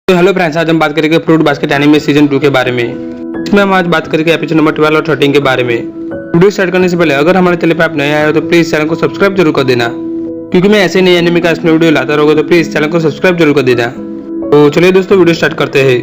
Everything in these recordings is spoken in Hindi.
तो हेलो फ्रेंड्स, आज हम बात करेंगे फ्रूट बास्केट एनीमे सीजन 2 के बारे में। इसमें हम आज बात करेंगे एपिसोड नंबर 12 और 13 के बारे में। वीडियो स्टार्ट करने से पहले अगर हमारे चैनल पे आप नए आए हो तो प्लीज चैनल को सब्सक्राइब जरूर कर देना, क्योंकि मैं ऐसे नई एनीमे का इसमें वीडियो लाता रहूंगा, तो प्लीज चैनल को सब्सक्राइब जरूर कर देना। तो चलिए दोस्तों, वीडियो स्टार्ट करते हैं।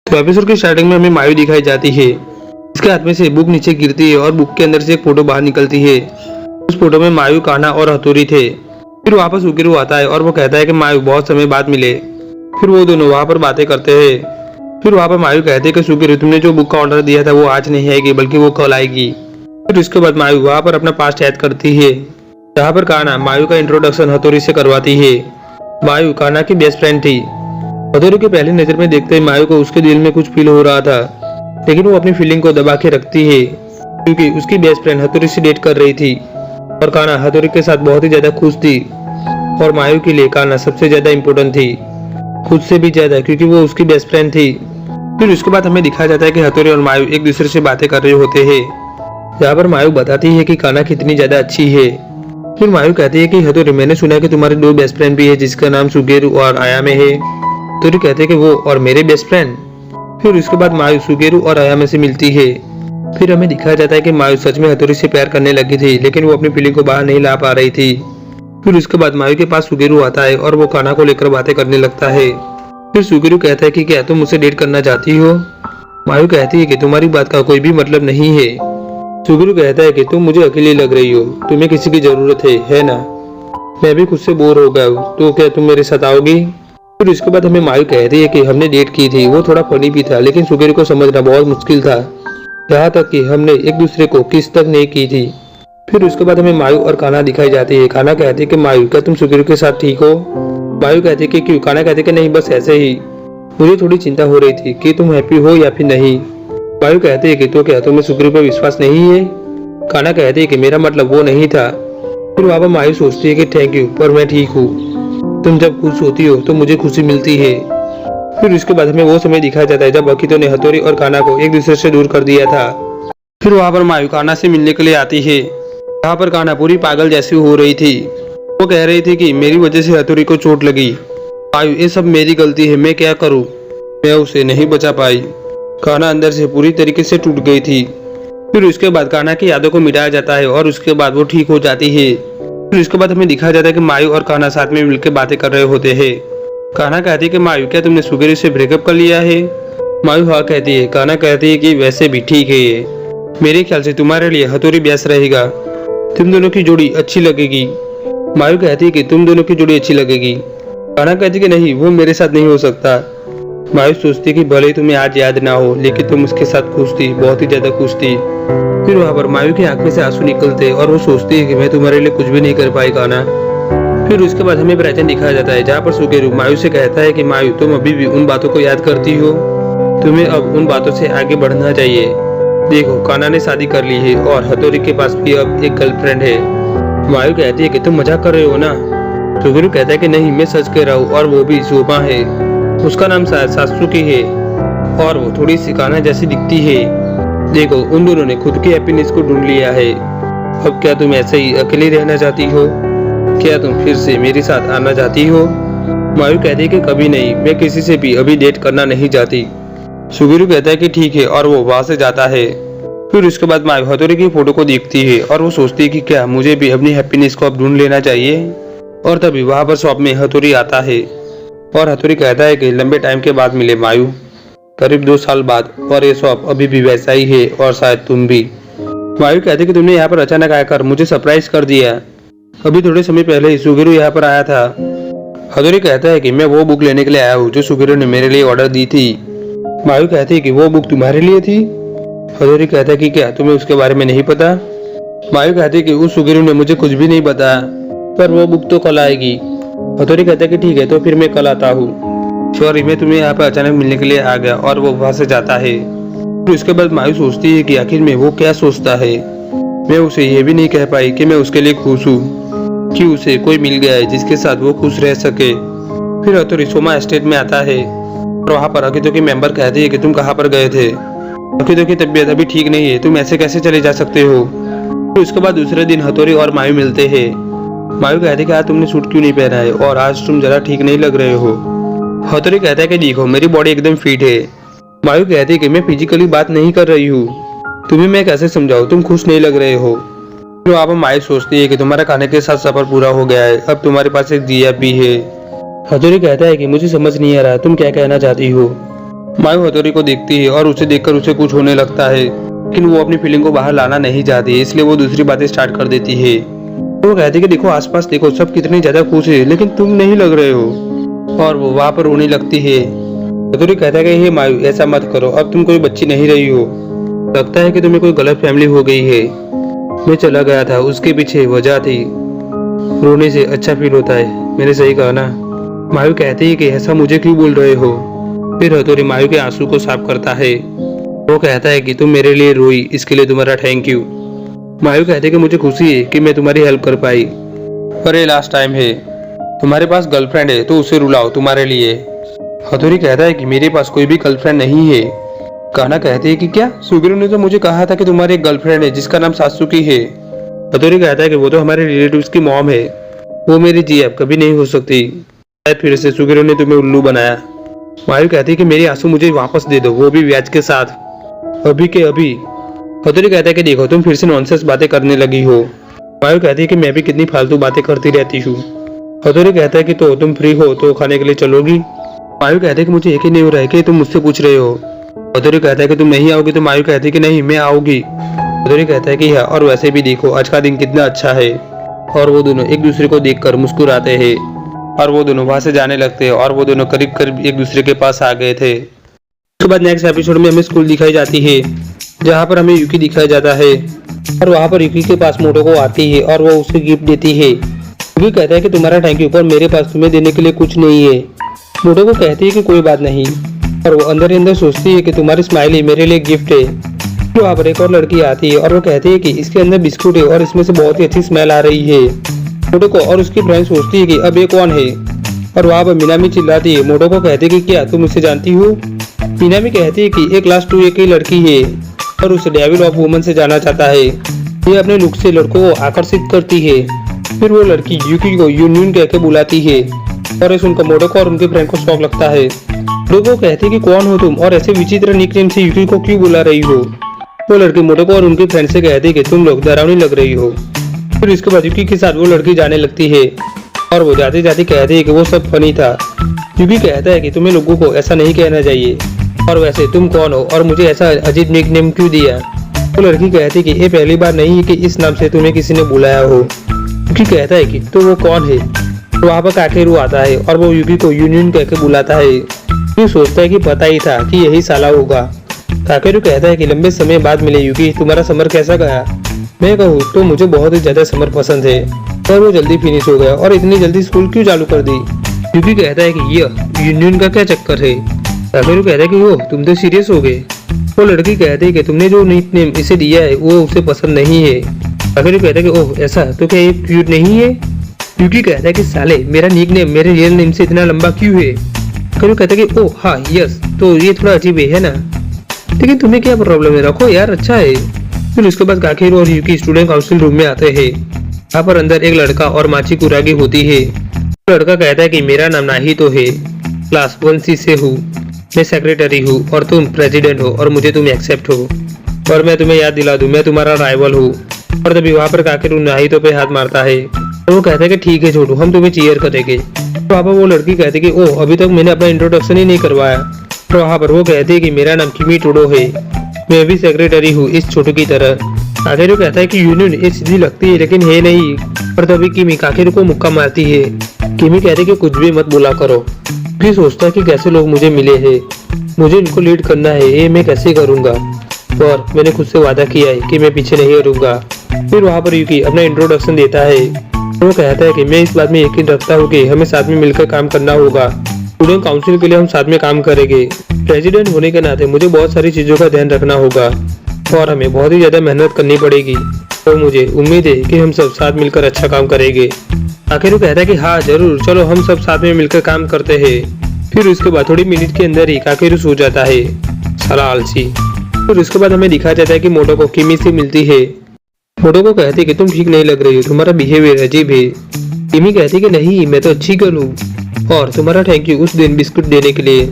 तो एपिसोड की स्टार्टिंग में हमें मायू दिखाई जाती है। इसके हाथ में से बुक नीचे गिरती है और बुक के अंदर से एक फोटो बाहर निकलती है। उस फोटो में मायू, कान्हा और हथौड़ी थे। फिर वापस सुगेरू आता है और वो कहता है कि मायू बहुत समय बाद मिले। फिर वो दोनों वहाँ पर बातें करते हैं। फिर वहाँ पर मायू कहते हैं कि सुगेरू, तुमने जो बुक का ऑर्डर दिया था वो आज नहीं आएगी, बल्कि वो कल आएगी। फिर उसके बाद मायू वहाँ पर अपना पास्ट याद करती है, जहाँ पर कान्हा मायू का इंट्रोडक्शन हथौड़ी से करवाती है। मायू कान्हा की बेस्ट फ्रेंड थी। हथौड़ी की पहली नजर में देखते ही मायू को उसके दिल में कुछ फील हो रहा था, लेकिन वो अपनी फीलिंग को दबा के रखती है, क्योंकि उसकी बेस्ट फ्रेंड हथौड़ी से डेट कर रही थी और कान्हा हथौड़ी के साथ बहुत ही ज्यादा खुश थी। और मायू के लिए कान्हा सबसे ज्यादा इम्पोर्टेंट थी, खुद से भी ज्यादा, क्योंकि वो उसकी बेस्ट फ्रेंड थी। फिर उसके बाद हमें दिखाया जाता है कि हथौड़ी और मायू एक दूसरे से बातें कर रहे होते हैं, जहाँ पर मायू बताती है कि कान्हा कितनी ज्यादा अच्छी है। फिर मायू कहती है कि हथौड़ी, मैंने सुना है कि तुम्हारे दो बेस्ट फ्रेंड भी है, जिसका नाम सुगेरू और आयामे है। हथौड़ी कहते हैं कि वो और मेरे बेस्ट फ्रेंड। फिर उसके बाद मायू सुगेरू और आयामे से मिलती है। फिर हमें दिखाया जाता है कि मायू सच में हथौड़ी से प्यार करने लगी थी, लेकिन वो अपनी फीलिंग को बाहर नहीं ला पा रही थी। फिर उसके बाद मायू के पास सुगेरू आता है और वो कान्हा को लेकर बातें करने लगता है। फिर सुगेरू कहता है कि क्या तुम मुझसे डेट करना चाहती हो? मायू कहती है कि तुम्हारी बात का कोई भी मतलब नहीं है। सुगेरू कहता है कि तुम मुझे अकेली लग रही हो, तुम्हें किसी की जरूरत है ना? मैं भी खुद से बोर हो गया हूँ, तो क्या तुम मेरे साथ आओगी? फिर उसके बाद हमें मायू कहती है कि हमने डेट की थी, वो थोड़ा फनी भी था, लेकिन सुगेरू को समझना बहुत मुश्किल था, यहाँ तक कि हमने एक दूसरे को किस तक नहीं की थी। फिर उसके बाद हमें मायू और कान्हा दिखाई जाती है। कान्हा कहती है कि मायू, क्या तुम सुगेरू के साथ ठीक हो? मायू कहती है कि क्यों? कान्हा कहती है कि नहीं, बस ऐसे ही, मुझे थोड़ी चिंता हो रही थी कि तुम हैप्पी हो या फिर नहीं। मायू कहती है कि तो क्या तुम्हें सुगेरू पर विश्वास नहीं है? कान्हा कहती है कि मेरा मतलब वो नहीं था। फिर वहाँ पर मायू सोचती है कि थैंक यू, पर मैं ठीक हूँ, तुम जब खुश होती हो तो मुझे खुशी मिलती है। फिर उसके बाद हमें वो समय दिखाया जाता है जब अकितो ने हथौड़ी और कान्हा को एक दूसरे से दूर कर दिया था। फिर वहाँ पर मायू कान्हा से मिलने के लिए आती है, जहाँ पर कान्हा पूरी पागल जैसी हो रही थी। वो कह रही थी कि मेरी वजह से हथौड़ी को चोट लगी, मायू ये सब मेरी गलती है, मैं क्या करूँ, मैं उसे नहीं बचा पाई। कान्हा अंदर से पूरी तरीके से टूट गई थी। फिर उसके बाद कान्हा की यादों को मिटाया जाता है और उसके बाद वो ठीक हो जाती है। फिर उसके बाद हमें दिखाया जाता है कि मायू और कान्हा साथ में मिलकर बातें कर रहे होते हैं। कान्हा कहती है कि मायू, क्या तुमने सुगेरू से ब्रेकअप कर लिया है? मायू हाँ कहती है। कान्हा कहती है कि वैसे भी ठीक है ये, मेरे ख्याल से तुम्हारे लिए हथौड़ी बेस्ट रहेगा, तुम दोनों की जोड़ी अच्छी लगेगी। मायू कहती है कि तुम दोनों की जोड़ी अच्छी लगेगी। कान्हा कहती है कि नहीं, वो मेरे साथ नहीं हो सकता। मायू सोचती है कि भले ही तुम्हें आज याद ना हो, लेकिन तुम उसके साथ खुश थी, बहुत ही ज्यादा खुश थी। फिर वहाँ पर मायू की आंख में से आंसू निकलते और वो सोचती है कि मैं तुम्हारे लिए कुछ भी नहीं कर पाई कान्हा। फिर उसके बाद हमें प्रेजेंट दिखाया जाता है, जहाँ पर सुगेरू मायू से कहता है कि मायू, तुम अभी भी उन बातों को याद करती हो, तुम्हें अब उन बातों से आगे बढ़ना चाहिए। देखो, कान्हा ने शादी कर ली है और हथौड़ी के पास भी अब एक गर्लफ्रेंड है। मायू कहती है कि तुम मजाक कर रहे हो ना? सुगेरू कहता है कि नहीं, मैं सच कह रहा हूँ, और वो भी सोमा है, उसका नाम शायद सात्सुकी है और वो थोड़ी सी कान्हा जैसी दिखती है। देखो, उन दोनों ने खुद की हैप्पीनेस को ढूंढ लिया है। अब क्या तुम ऐसे ही अकेली रहना चाहती हो? क्या तुम फिर से मेरे साथ आना चाहती हो? मायू कहती है कि कभी नहीं, मैं किसी से भी अभी डेट करना नहीं चाहती। सुगेरू कहता है कि ठीक है और वो वहां से जाता है। फिर उसके बाद मायू हथौड़ी की फोटो को देखती है और वो सोचती है कि क्या मुझे भी अपनी हैप्पीनेस को अब ढूंढ लेना चाहिए। और तभी वहां पर शॉप में हथौड़ी आता है और हथौड़ी कहता है कि लंबे टाइम के बाद मिले मायू, करीब 2 साल बाद, और ये शॉप अभी भी वैसा ही है और शायद तुम भी। मायू कहते कि तुमने यहाँ पर अचानक आकर मुझे सरप्राइज कर दिया, अभी थोड़े समय पहले ही सुगेरू यहाँ पर आया था। हथौड़ी कहता है कि मैं वो बुक लेने के लिए आया हूँ जो सुगेरू ने मेरे लिए ऑर्डर दी थी। मायू कहती है कि वो बुक तुम्हारे लिए थी? हथौड़ी कहता है कि क्या तुम्हें उसके बारे में नहीं पता? मायू कहती है कि उस सुगेरू ने मुझे कुछ भी नहीं बताया, पर वो बुक तो कल आएगी। हथौड़ी कहता है कि ठीक है, तो फिर मैं कल आता हूँ। सॉरी, मैं तुम्हें यहाँ पर अचानक मिलने के लिए आ गया, और वो वहां से जाता है। फिर उसके बाद मायू सोचती है कि आखिर में वो क्या सोचता है। मैं उसे ये भी नहीं कह पाई कि मैं उसके लिए खुश हूँ, कि उसे कोई मिल गया है जिसके साथ वो खुश रह सके। फिर हथौड़ी सोमा एस्टेट में आता है और वहाँ पर अकितो की मेंबर कहती है कि तुम कहाँ पर गए थे? अकितो की तबीयत अभी ठीक नहीं है, तुम ऐसे कैसे चले जा सकते हो? फिर उसके बाद दूसरे दिन हथौड़ी और मायू मिलते हैं। मायू कहती है कि आज तुमने सूट क्यों नहीं पहना है और आज तुम जरा ठीक नहीं लग रहे हो। हथौड़ी कहता है कि देखो मेरी बॉडी एकदम फिट है। मायू कहती है कि मैं फिजिकली बात नहीं कर रही हूँ, तुम्हें मैं कैसे समझाऊं, तुम खुश नहीं लग रहे हो। फिर वहाँ पर मायू सोचती है कि तुम्हारा खाने के साथ सफर पूरा हो गया है, अब तुम्हारे पास एक दिया भी है। हथौड़ी कहता है कि मुझे समझ नहीं आ रहा तुम क्या कहना चाहती हो। मायू हथौड़ी को देखती है और उसे देखकर उसे कुछ होने लगता है, लेकिन वो अपनी फीलिंग को बाहर लाना नहीं चाहती, इसलिए वो दूसरी बातें स्टार्ट कर देती है। वो कहती है कि देखो आसपास देखो, सब कितने ज्यादा खुश है लेकिन तुम नहीं लग रहे हो, और वो वहाँ पर रोने लगती है। हथौड़ी कहता है कि हे मायू ऐसा मत करो, अब तुम कोई बच्ची नहीं रही हो, लगता है कि तुम्हें कोई गलत फैमिली हो गई है। मैं चला गया था, उसके पीछे वजह थी, रोने से अच्छा फील होता है, मैंने सही कहा ना। मायू कहती है कि ऐसा मुझे क्यों बोल रहे हो। फिर हथौड़ी मायू के आंसू को साफ करता है। वो कहता है कि तुम मेरे लिए रोई, इसके लिए तुम्हारा थैंक यू। मायू कहते कि मुझे खुशी है कि मैं तुम्हारी हेल्प कर पाई, पर ये लास्ट टाइम है, तुम्हारे पास गर्लफ्रेंड है तो उसे रुलाओ तुम्हारे लिए। हथौड़ी कहता है कि मेरे पास कोई भी गर्लफ्रेंड नहीं है। कान्हा कहती है कि क्या, सुगिरो ने तो मुझे कहा था कि तुम्हारी एक गर्लफ्रेंड है जिसका नाम सात्सुकी है। हथौड़ी कहता है कि वो तो हमारे रिलेटिव्स की मॉम है, वो मेरी जी अब कभी नहीं हो सकती, शायद फिर से सुगिरो ने तुम्हें उल्लू बनाया। मायू कहती है कि मेरे आंसू मुझे वापस दे दो, वो भी ब्याज के साथ, अभी के अभी। हथौड़ी कहता है कि देखो तुम फिर से नॉनसेंस बातें करने लगी हो। मायू कहती है कि मैं भी कितनी फालतू बातें करती रहती हूँ। हथौड़ी कहता है कि तो तुम फ्री हो तो खाने के लिए चलोगी। मायू कहते हैं कि मुझे यकीन नहीं हो रहा है कि तुम मुझसे पूछ रहे हो। हथौड़ी कहता है कि तुम नहीं आओगी, तो मायू कहती है कि नहीं मैं आऊंगी। हथौड़ी कहता है कि हाँ, और वैसे भी देखो आज का दिन कितना अच्छा है। और वो दोनों एक दूसरे को देखकर मुस्कुराते हैं और वो दोनों वहां से जाने लगते हैं और वो दोनों करीब करीब एक दूसरे के पास आ गए थे। उसके बाद नेक्स्ट एपिसोड में हमें स्कूल दिखाई जाती है, जहाँ पर हमें युकी दिखाया जाता है और वहाँ पर युकी के पास मोटोको आती है और वो उसे गिफ्ट देती है। युकी कहता है कि तुम्हारा थैंक यू, पर मेरे पास तुम्हें देने के लिए कुछ नहीं है। मोटोको कहती है कि कोई बात नहीं, और वो अंदर ही अंदर सोचती है कि तुम्हारी स्माइली मेरे लिए गिफ्ट है। तो वहाँ पर एक और लड़की आती है और वो कहती है कि इसके अंदर बिस्कुट है और इसमें से बहुत ही अच्छी स्मेल आ रही है। मोटोको और उसकी फ्रेंड सोचती है कि अब ये कौन है, और वहाँ पर मिनामी चिल्लाती है। मोटोको कहती है कि क्या तुम उसे जानती हो। मिनामी कहती है कि एक क्लास 2A की लड़की है और उसे डेविल ऑफ वुमन से जाना चाहता है, ये अपने लुक से लड़कों को आकर्षित करती है। फिर वो लड़की युकी को यूनियन कह के बुलाती है और ये सुनकर मोटोको और उनके फ्रेंड को शौक लगता है। मोटोको कहती है कि कौन हो तुम और ऐसे विचित्र निकनेम से युकी को क्यों बुला रही हो। वो लड़की मोटोको और उनके फ्रेंड से कहती है कि तुम लोग डरावनी लग रही हो। फिर इसके बाद युकी के साथ वो लड़की जाने लगती है और वो जाते जाते कहती है कि वो सब फनी था। युकी कहता है कि तुम्हें लोगों को ऐसा नहीं कहना चाहिए, और वैसे तुम कौन हो और मुझे ऐसा अजीब निकनेम क्यों दिया। वो लड़की कहती है कि ये पहली बार नहीं है कि इस नाम से तुम्हें किसी ने बुलाया हो। युकी कहता है कि तो वो कौन है। तो वहाँ पर काकेरू आता है और वो युकी को यूनियन कह के बुलाता है। युकी सोचता है कि पता ही था कि यही साला होगा। काकेरू कहता है कि लंबे समय बाद मिले युकी, तुम्हारा समर कैसा गया। मैं कहूँ तो मुझे बहुत ही ज्यादा समर पसंद है, और वो जल्दी फिनिश हो गया, और इतनी जल्दी स्कूल क्यों चालू कर दी। युकी कहता है कि ये यूनियन का क्या चक्कर है। काकेरू कहता है कि वो तुम तो सीरियस हो गए। वो लड़की कहती है कि तुमने जो निकनेम इसे दिया है वो उसे पसंद नहीं है। काकेरू कहता है कि ओह ऐसा, तो क्या ये क्यूट नहीं है। युकी कहता है कि साले मेरा निकनेम मेरे रियल नेम से इतना लंबा क्यों है। काकेरू कहता है कि ओह हाँ यस, तो ये थोड़ा अजीब है ना, लेकिन तुम्हें क्या प्रॉब्लम है, रखो यार अच्छा है। फिर उसके बाद काकेरू और युकी स्टूडेंट काउंसिल रूम में आते हैं। यहाँ पर अंदर एक लड़का और माची कुरागी होती है। लड़का कहता है कि मेरा नाम नाही तो है, क्लास 1C से हूँ, मैं सेक्रेटरी हूँ और तुम प्रेसिडेंट हो और मुझे तुम एक्सेप्ट हो, और मैं तुम्हें याद दिला दूं मैं तुम्हारा राइवल हूँ। और तभी वहाँ पर काकेरू नाही तो पे हाथ मारता है और वो कहता है कि ठीक है छोटू, हम तुम्हें चीयर करेंगे। तो वहाँ पर वो लड़की कहती है कि ओह अभी तक मैंने अपना इंट्रोडक्शन ही नहीं करवाया। तो वहाँ पर वो कहती है कि मेरा नाम किमी टोडो है, मैं भी सेक्रेटरी हूँ इस छोटू की तरह। काकेरू कहता है कि यूनियन ये सीधी लगती है लेकिन है नहीं। और तभी किमी काकेरू को मुक्का मारती है। किमी कहते कि कुछ भी मत बोला करो। फिर सोचता है कि कैसे लोग मुझे मिले हैं, मुझे इनको लीड करना है, ये मैं कैसे करूँगा, और मैंने खुद से वादा किया है कि मैं पीछे नहीं हटूंगा। फिर वहाँ पर युकी अपना इंट्रोडक्शन देता है। वो कहता है कि मैं इस बात में यकीन रखता हूँ कि हमें साथ में मिलकर काम करना होगा, स्टूडेंट काउंसिल के लिए हम साथ में काम करेंगे। प्रेसिडेंट होने के नाते मुझे बहुत सारी चीजों का ध्यान रखना होगा और हमें बहुत ही ज्यादा मेहनत करनी पड़ेगी, तो मुझे उम्मीद है कि हम सब साथ मिलकर अच्छा काम करेंगे। आखिर कहता है कि हाँ जरूर, चलो हम सब साथ में मिलकर काम करते हैं। फिर उसके बाद थोड़ी मिनट के अंदर ही काकेरू सो जाता है, साला आलसी। फिर उसके बाद हमें दिखाया जाता है कि मोटोको किमी से मिलती है। मोटोको कहती है कि तुम ठीक नहीं लग रही हो, तुम्हारा बिहेवियर अजीब है। किमी कहती है कि नहीं मैं तो अच्छी गर्ल हूँ। और तुम्हारा थैंक यू उस दिन बिस्कुट देने के लिए।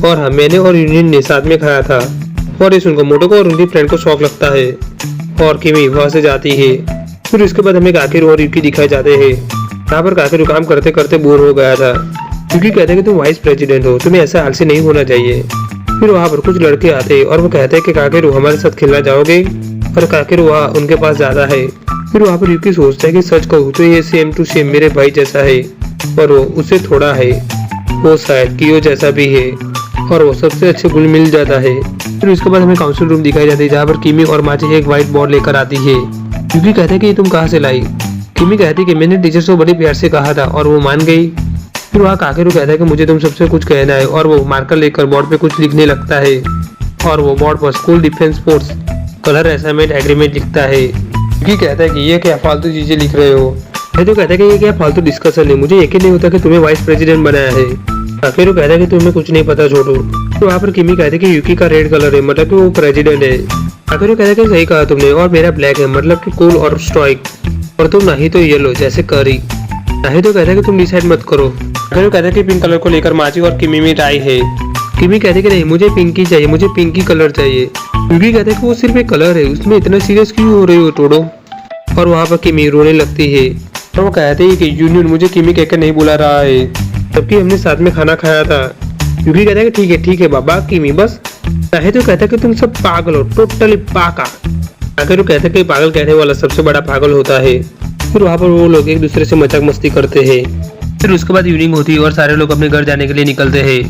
और हाँ, मैंने और यूनियन ने साथ में खाया था। और ये सुनकर मोटोको और उनकी फ्रेंड को शौक लगता है और किमी वहां से जाती है। फिर उसके बाद हमें काकेरू और यूकी दिखाए जाते हैं। यहाँ पर काकेरू काम करते करते बोर हो गया था। यूकी कहते हैं कि तुम वाइस प्रेसिडेंट हो, तुम्हें ऐसा आलसी नहीं होना चाहिए। फिर वहाँ पर कुछ लड़के आते हैं और वो कहते हैं कि काकेरू हमारे साथ खेलना जाओगे, और काकेरू वहाँ उनके पास जाता है। फिर वहाँ पर यूकी सोचता है कि सच कहूँ तो ये सेम टू सेम मेरे भाई जैसा है, पर वो उससे थोड़ा है, वो शायद कियो जैसा भी है, और वो सबसे अच्छे गुल मिल जाता है। फिर उसके बाद हमें काउंसिल रूम दिखाई जाती है जहाँ पर किमी और माची एक व्हाइट बोर्ड लेकर आती है। यूकी कहते हैं कि ये तुम कहाँ से लाई। किमी कहती है कि मैंने टीचर को बड़े प्यार से कहा था और वो मान गई। फिर वहाँ काकेरू कहता है कि मुझे तुम सबसे कुछ कहना है, और वो मार्कर लेकर बोर्ड पे कुछ लिखने लगता है, और वो बोर्ड पर school defence force colour assignment agreement लिखता है। यूकी कहता है कि ये क्या फालतू चीजें लिख रहे हो। मैं तो कहता है कि ये क्या फालतू डिस्कशन है, मुझे यकीन नहीं होता कि तुम्हें वाइस प्रेसिडेंट बनाया है। काकेरू कहता है कि तुम्हें कुछ नहीं पता छोटू। तो वहाँ पर किमी कहते हैं कि यूकी का रेड कलर है, मतलब कि वो प्रेसिडेंट है। काकेरू कहता है कि सही कहा तुमने, और मेरा ब्लैक है, मतलब कि कूल और स्टॉइक, और तुम नहीं तो येलो जैसे करी। नहीं तो कहता है कि तुम डिसाइड मत करो। काकेरू कहता है कि पिंक कलर को लेकर माची और किमी में टाई है। किमी कहते हैं कि नहीं, मुझे पिंकी चाहिए, मुझे पिंकी कलर चाहिए। यूकी कहता है कि वो सिर्फ एक कलर है, उसमें इतना सीरियस क्यों हो रही हो टोडो। और वहाँ पर किमी रोने लगती है और वो कहते हैं कि यूनियन मुझे किमी कहकर नहीं बुला रहा है, जबकि हमने साथ में खाना खाया था। यूकी कहता है कि ठीक है बाबा किमी, बस चाहे तो कहता है कि तुम सब पागल हो, टोटली पाका। काकेरू कहता है कि पागल कहने वाला सबसे बड़ा पागल होता है। फिर वहाँ पर वो लोग एक दूसरे से मजाक मस्ती करते हैं। फिर उसके बाद इवनिंग होती है और सारे लोग अपने घर जाने के लिए निकलते हैं।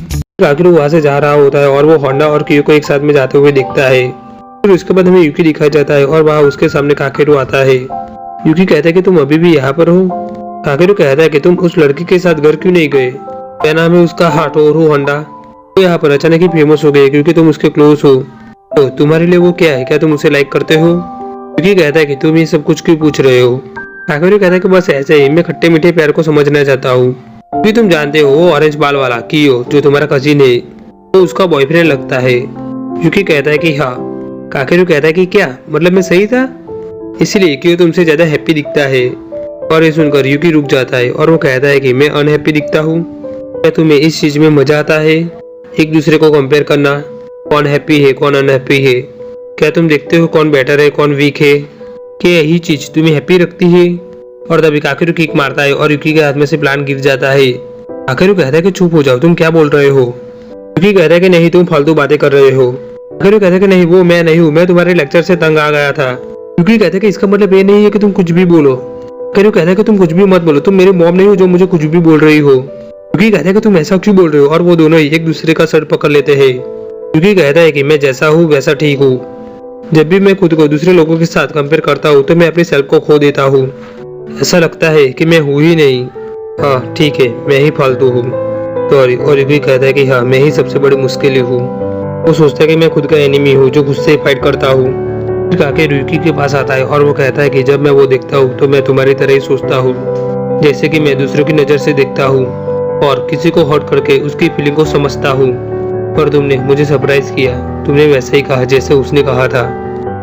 काकेरू वहाँ से जा रहा होता है और वो होंडा और कियो को एक साथ में जाते हुए देखता है। फिर उसके बाद हमें यूकी दिखाया जाता है और वहाँ उसके सामने काकेरू आता है। यूकी कहता है कि तुम अभी भी यहाँ पर हो। काकेरू कहता है कि तुम उस लड़की के साथ घर क्यों नहीं गए, क्या नाम है उसका, हाटोरू होंडा। तो यहाँ पर अचानक ही फेमस हो गए क्योंकि तुम उसके क्लोज हो। तो तुम्हारे लिए वो क्या है, क्या तुम उसे लाइक करते हो। यूकी कहता है कि तुम ये सब कुछ क्यों पूछ रहे हो। काकेरू कहता है कि बस ऐसे ही, मैं खट्टे मीठे प्यार को समझना चाहता हूँ। क्योंकि तुम जानते हो वो ऑरेंज बाल वाला कियो जो तुम्हारा कजिन है, तो उसका बॉयफ्रेंड लगता है। यूकी कहता है कि हाँ। काकेरू कहता है कि क्या मतलब मैं सही था, इसीलिए कियो तुमसे ज्यादा हैप्पी दिखता है। और ये सुनकर यूकी रुक जाता है और वो कहता है कि मैं अनहैप्पी दिखता हूँ। क्या तुम्हें इस चीज में मजा आता है, एक दूसरे को कंपेयर करना, कौन हैप्पी है कौन अनहैप्पी है। क्या तुम देखते हो कौन बेटर है कौन वीक है, क्या यही चीज तुम्हें हैप्पी रखती है। और तभी काकेरू किक मारता है और यूकी के हाथ में से प्लान गिर जाता है। काकेरू कहता है कि चुप हो जाओ, तुम क्या बोल रहे हो। यूकी कहता है कि नहीं तुम फालतू बातें कर रहे हो। काकेरू कहता है कि नहीं वो मैं नहीं हूँ, मैं तुम्हारे लेक्चर से तंग आ गया था। यूकी कहता है कि इसका मतलब ये नहीं है कि तुम कुछ भी बोलो। काकेरू कहता है कि तुम कुछ भी मत बोलो, तुम मेरी मॉम नहीं हो जो मुझे कुछ भी बोल रही हो। यूकी कहता है कि तुम ऐसा क्यों बोल रहे हो, और वो दोनों ही एक दूसरे का सर पकड़ लेते हैं। यूकी कहता है कि मैं जैसा हूँ वैसा ठीक हूँ। जब भी मैं खुद को दूसरे लोगों के साथ कंपेयर करता हूँ तो मैं अपनी सेल्फ को खो देता हूँ, ऐसा लगता है कि मैं हूँ ही नहीं। हाँ ठीक है, मैं ही फालतू हूँ, सॉरी। और यूकी कहता है कि हाँ मैं ही सबसे बड़ी मुश्किल हूँ। वो सोचता है कि मैं खुद का एनिमी हूँ जो गुस्से फाइट करता हूँ। फिर काकेरू यूकी के पास आता है और वो कहता है कि जब मैं वो देखता हूँ तो मैं तुम्हारी तरह ही सोचता हूँ, जैसे कि मैं दूसरों की नजर से देखता हूँ और किसी को हर्ट करके उसकी फीलिंग को समझता हूँ। पर तुमने मुझे सरप्राइज किया, तुमने वैसे ही कहा जैसे उसने कहा था।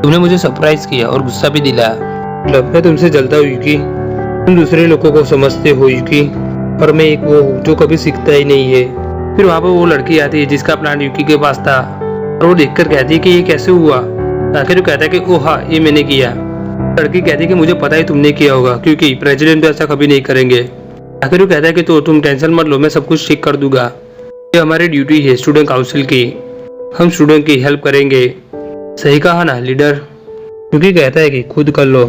तुमने मुझे सरप्राइज किया और गुस्सा भी दिलाया। मतलब मैं तुमसे जलता हूँ यूकी, तुम दूसरे लोगों को समझते हो यूकी, और मैं एक वो हूँ जो कभी सीखता ही नहीं है। फिर वहाँ पर वो लड़की आती है जिसका प्लान यूकी के पास था, और वो देखकर कहती है कि ये कैसे हुआ। आखिर वो कहता है कि ओह हाँ ये मैंने किया। लड़की कहती है कि मुझे पता ही तुमने किया होगा क्योंकि प्रेसिडेंट तो ऐसा कभी नहीं करेंगे। आखिर वो कहता है कि तो तुम टेंशन मत लो, मैं सब कुछ ठीक कर दूंगा, ये हमारी ड्यूटी है स्टूडेंट काउंसिल की, हम स्टूडेंट की हेल्प करेंगे। सही कहा ना लीडर। यूकी कहता है कि खुद कर लो।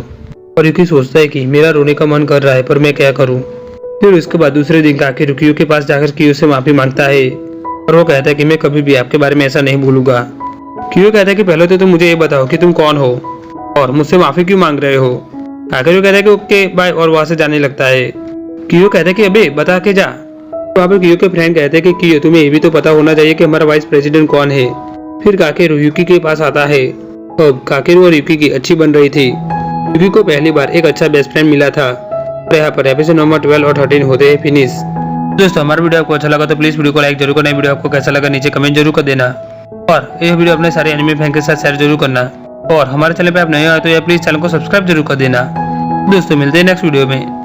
और यूकी सोचता है कि मेरा रोने का मन कर रहा है पर मैं क्या करूं। फिर उसके बाद दूसरे दिन काकेरू कियो के पास जाकर कियो से माफी मांगता है और वो कहता है कि मैं कभी भी आपके बारे में ऐसा नहीं भूलूंगा। कियो कहता है कि पहले तो तुम मुझे ये बताओ कि तुम कौन हो और मुझसे माफी क्यों मांग रहे हो। काकेरू कहता है कि ओके बाय, और वहां से जाने लगता है। कियो कहता है कि अबे बता के जा। वहाँ पर कियो के फ्रेंड कहते हैं कि कियो तुम्हें ये भी तो पता होना चाहिए कि हमारा वाइस प्रेसिडेंट कौन है। फिर काकेरू यूकी के पास आता है। अब काकेरू और यूकी की अच्छी बन रही थी। यूकी को पहली बार एक अच्छा बेस्ट फ्रेंड मिला था। और यहाँ पर एपिसोड नंबर 12 और 13 होते हैं फिनिश। दोस्तों हमारा वीडियो आपको अच्छा लगा तो प्लीज वीडियो को लाइक जरूर करना। वीडियो आपको कैसा लगा नीचे कमेंट जरूर कर देना और यह वीडियो अपने सारे एनिमे फैन के साथ शेयर जरूर करना। और हमारे चैनल पे आप नए आए तो या प्लीज चैनल को सब्सक्राइब जरूर कर देना। दोस्तों मिलते हैं नेक्स्ट वीडियो में।